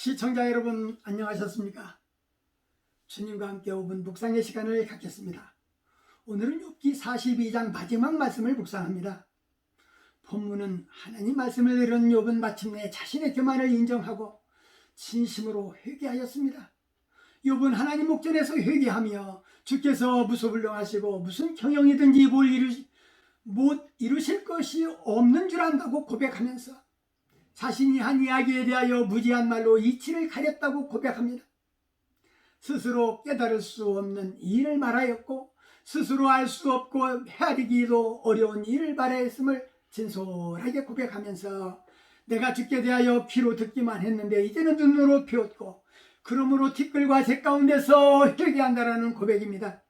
시청자 여러분 안녕하셨습니까? 주님과 함께 5분 묵상의 시간을 갖겠습니다. 오늘은 욥기 42장 마지막 말씀을 묵상합니다. 본문은 하나님 말씀을 들은 욥은 마침내 자신의 교만을 인정하고 진심으로 회개하였습니다. 욥은 하나님 목전에서 회개하며 주께서 무소불능하시고 무슨 경영이든지 못 이루실 것이 없는 줄 안다고 고백하면서 자신이 한 이야기에 대하여 무지한 말로 이치를 가렸다고 고백합니다. 스스로 깨달을 수 없는 일을 말하였고 스스로 알 수 없고 헤아리기도 어려운 일을 말하였음을 진솔하게 고백하면서 내가 주께 대하여 귀로 듣기만 했는데 이제는 눈으로 비웃고 그러므로 티끌과 재 가운데서 회개한다라는 고백입니다.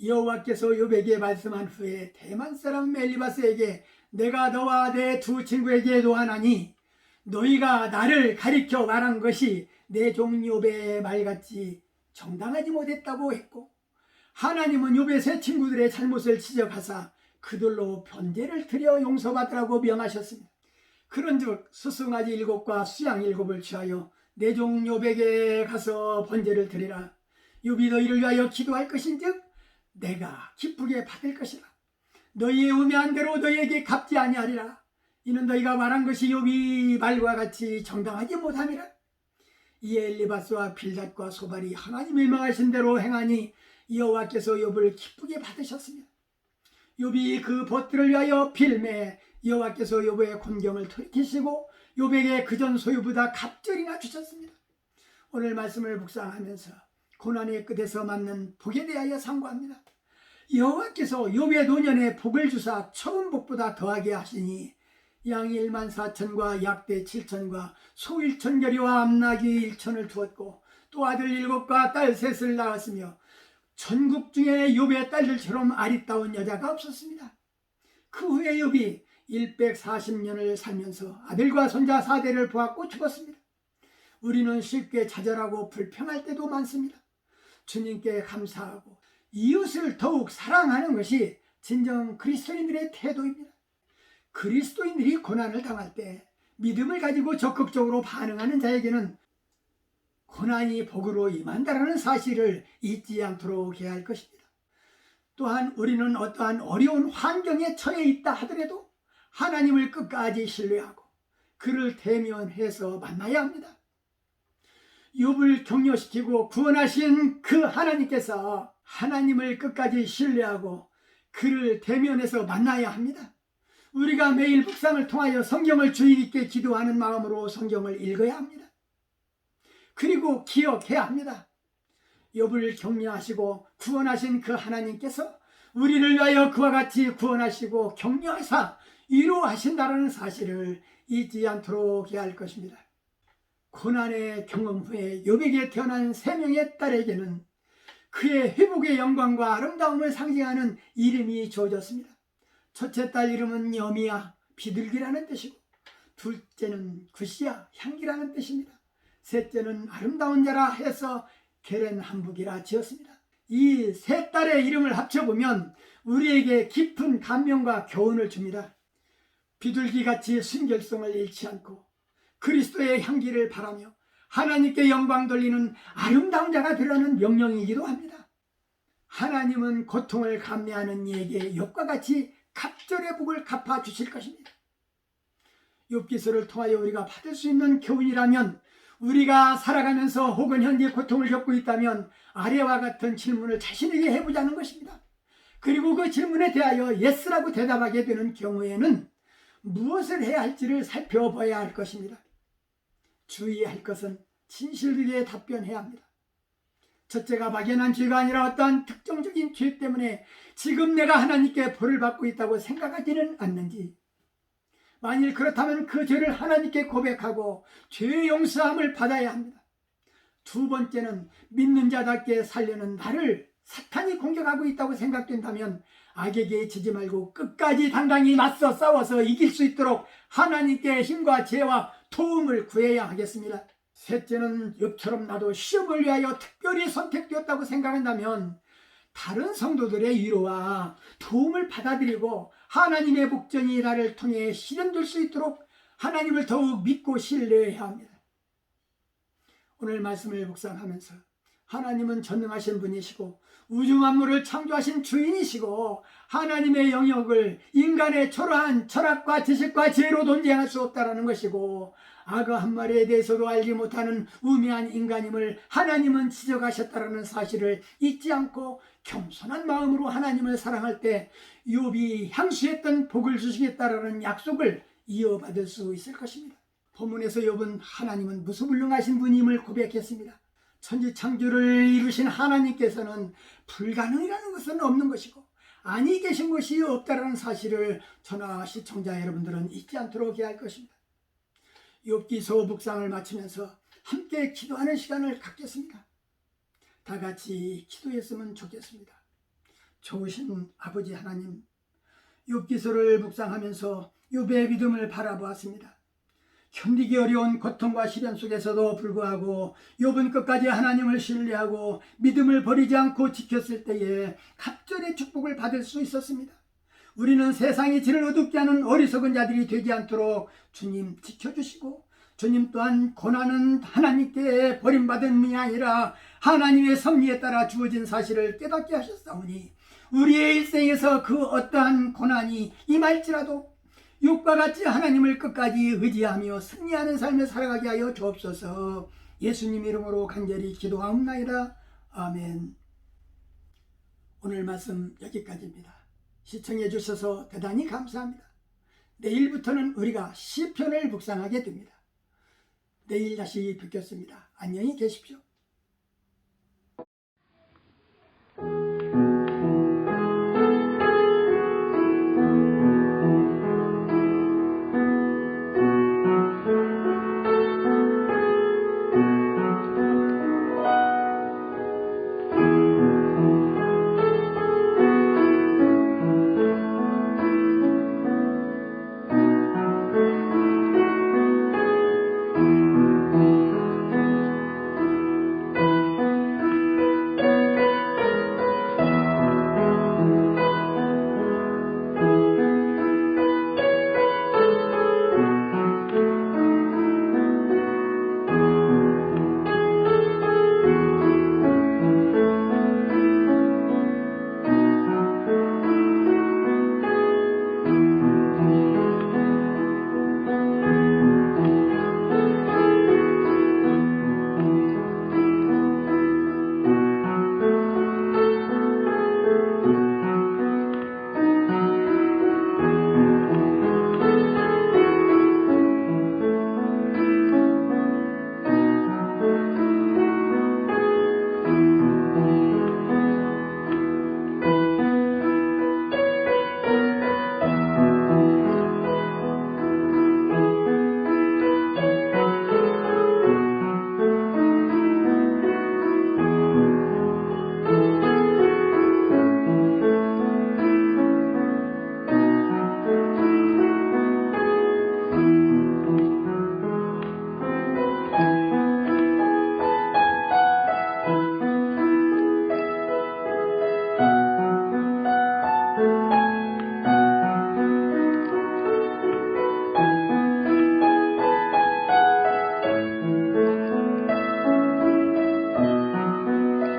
여호와께서 욥에게 말씀한 후에 대만 사람 엘리바스에게 내가 너와 내 두 친구에게도 하나니 너희가 나를 가리켜 말한 것이 내 종 욥의 말같이 정당하지 못했다고 했고 하나님은 욥의 세 친구들의 잘못을 지적하사 그들로 번제를 드려 용서받으라고 명하셨습니다. 그런즉 스승아지 7과 수양 7을 취하여 내 종 욥에게 가서 번제를 드리라. 욥이 너희를 위하여 기도할 것인즉 내가 기쁘게 받을 것이라. 너희의 우매한 대로 너희에게 갚지 아니하리라. 이는 너희가 말한 것이 욥이 말과 같이 정당하지 못함이라. 이에 엘리바스와 빌닷과 소발이 하나님의 명하신 대로 행하니 여호와께서 욥을 기쁘게 받으셨습니다. 욥이 그 벗들을 위하여 빌매 여호와께서 욥의 곤경을 돌이키시고 욥에게 그전 소유보다 갑절이나 주셨습니다. 오늘 말씀을 묵상하면서 고난의 끝에서 맞는 복에 대하여 상고합니다. 여호와께서 욥의 노년에 복을 주사 처음 복보다 더하게 하시니 양 14,000과 약대 7,000과 소 1,000결이와 암나귀 1,000을 두었고 또 아들 7과 딸 3을 낳았으며 전국 중에 욥의 딸들처럼 아리따운 여자가 없었습니다. 그 후에 욥이 140년을 살면서 아들과 손자 4대를 보았고 죽었습니다. 우리는 쉽게 좌절하고 불평할 때도 많습니다. 주님께 감사하고 이웃을 더욱 사랑하는 것이 진정 그리스도인들의 태도입니다. 그리스도인들이 고난을 당할 때 믿음을 가지고 적극적으로 반응하는 자에게는 고난이 복으로 임한다는 사실을 잊지 않도록 해야 할 것입니다. 또한 우리는 어떠한 어려운 환경에 처해 있다 하더라도 하나님을 끝까지 신뢰하고 그를 대면해서 만나야 합니다. 욥을 격려시키고 구원하신 그 하나님께서 하나님을 끝까지 신뢰하고 그를 대면해서 만나야 합니다. 우리가 매일 묵상을 통하여 성경을 주의 깊게 기도하는 마음으로 성경을 읽어야 합니다. 그리고 기억해야 합니다. 욥을 격려하시고 구원하신 그 하나님께서 우리를 위하여 그와 같이 구원하시고 격려하사 위로하신다는 사실을 잊지 않도록 해야 할 것입니다. 고난의 경험 후에 욥에게 태어난 3명의 딸에게는 그의 회복의 영광과 아름다움을 상징하는 이름이 주어졌습니다. 첫째 딸 이름은 여미야, 비둘기라는 뜻이고 둘째는 굿이야, 향기라는 뜻입니다. 셋째는 아름다운 자라 해서 게렌함북이라 지었습니다. 이 세 딸의 이름을 합쳐보면 우리에게 깊은 감명과 교훈을 줍니다. 비둘기같이 순결성을 잃지 않고 그리스도의 향기를 바라며 하나님께 영광 돌리는 아름다운 자가 되라는 명령이기도 합니다. 하나님은 고통을 감내하는 이에게 욥과 같이 갑절의 복을 갚아주실 것입니다. 욥기서를 통하여 우리가 받을 수 있는 교훈이라면 우리가 살아가면서 혹은 현재 고통을 겪고 있다면 아래와 같은 질문을 자신에게 해보자는 것입니다. 그리고 그 질문에 대하여 예스라고 대답하게 되는 경우에는 무엇을 해야 할지를 살펴봐야 할 것입니다. 주의할 것은 진실되게 답변해야 합니다. 첫째가 막연한 죄가 아니라 어떠한 특정적인 죄 때문에 지금 내가 하나님께 벌을 받고 있다고 생각하지는 않는지, 만일 그렇다면 그 죄를 하나님께 고백하고 죄의 용서함을 받아야 합니다. 두 번째는 믿는 자답게 살려는 나를 사탄이 공격하고 있다고 생각된다면 악에게 지지 말고 끝까지 당당히 맞서 싸워서 이길 수 있도록 하나님께 힘과 지혜와 도움을 구해야 하겠습니다. 셋째는 욥처럼 나도 시험을 위하여 특별히 선택되었다고 생각한다면 다른 성도들의 위로와 도움을 받아들이고 하나님의 복전이 나를 통해 실현될 수 있도록 하나님을 더욱 믿고 신뢰해야 합니다. 오늘 말씀을 묵상하면서 하나님은 전능하신 분이시고 우주 만물을 창조하신 주인이시고 하나님의 영역을 인간의 초라한 철학과 지식과 지혜로 논쟁할 수 없다라는 것이고 악어 한 마리에 대해서도 알지 못하는 우매한 인간임을 하나님은 지적하셨다라는 사실을 잊지 않고 겸손한 마음으로 하나님을 사랑할 때 욥이 향수했던 복을 주시겠다라는 약속을 이어받을 수 있을 것입니다. 본문에서 욥은 하나님은 무소불능하신 분임을 고백했습니다. 천지창조를 이루신 하나님께서는 불가능이라는 것은 없는 것이고 아니 계신 것이 없다라는 사실을 저나 시청자 여러분들은 잊지 않도록 해야 할 것입니다. 욥기서 묵상을 마치면서 함께 기도하는 시간을 갖겠습니다. 다 같이 기도했으면 좋겠습니다. 좋으신 아버지 하나님, 욥기서를 묵상하면서 욥의 믿음을 바라보았습니다. 견디기 어려운 고통과 시련 속에서도 불구하고 욥은 끝까지 하나님을 신뢰하고 믿음을 버리지 않고 지켰을 때에 갑절의 축복을 받을 수 있었습니다. 우리는 세상이 질을 어둡게 하는 어리석은 자들이 되지 않도록 주님 지켜주시고 주님 또한 고난은 하나님께 버림받은 분이 아니라 하나님의 섭리에 따라 주어진 사실을 깨닫게 하셨사오니 우리의 일생에서 그 어떠한 고난이 임할지라도 욥과 같이 하나님을 끝까지 의지하며 승리하는 삶을 살아가게 하여 주옵소서. 예수님 이름으로 간절히 기도하옵나이다. 아멘. 오늘 말씀 여기까지입니다. 시청해 주셔서 대단히 감사합니다. 내일부터는 우리가 시편을 묵상하게 됩니다. 내일 다시 뵙겠습니다. 안녕히 계십시오.